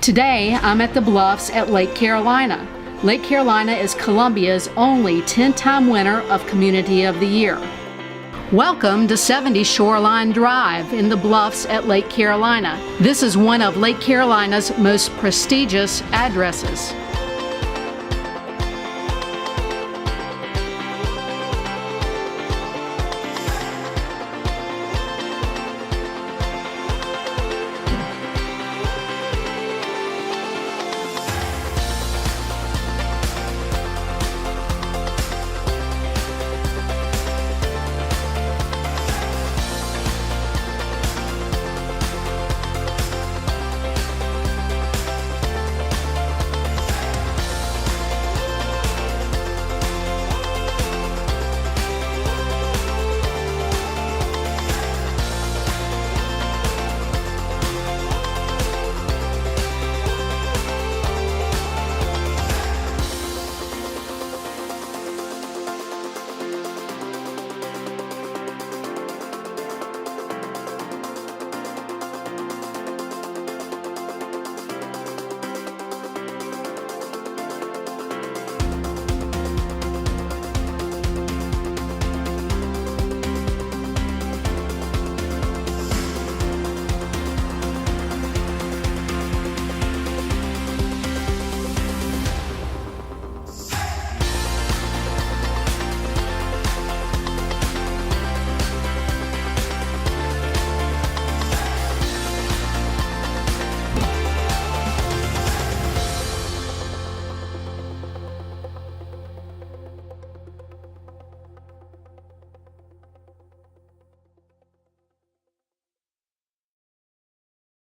Today, I'm at the Bluffs at Lake Carolina. Lake Carolina is Columbia's only 10-time winner of Community of the Year. Welcome to 70 Shoreline Drive in the Bluffs at Lake Carolina. This is one of Lake Carolina's most prestigious addresses.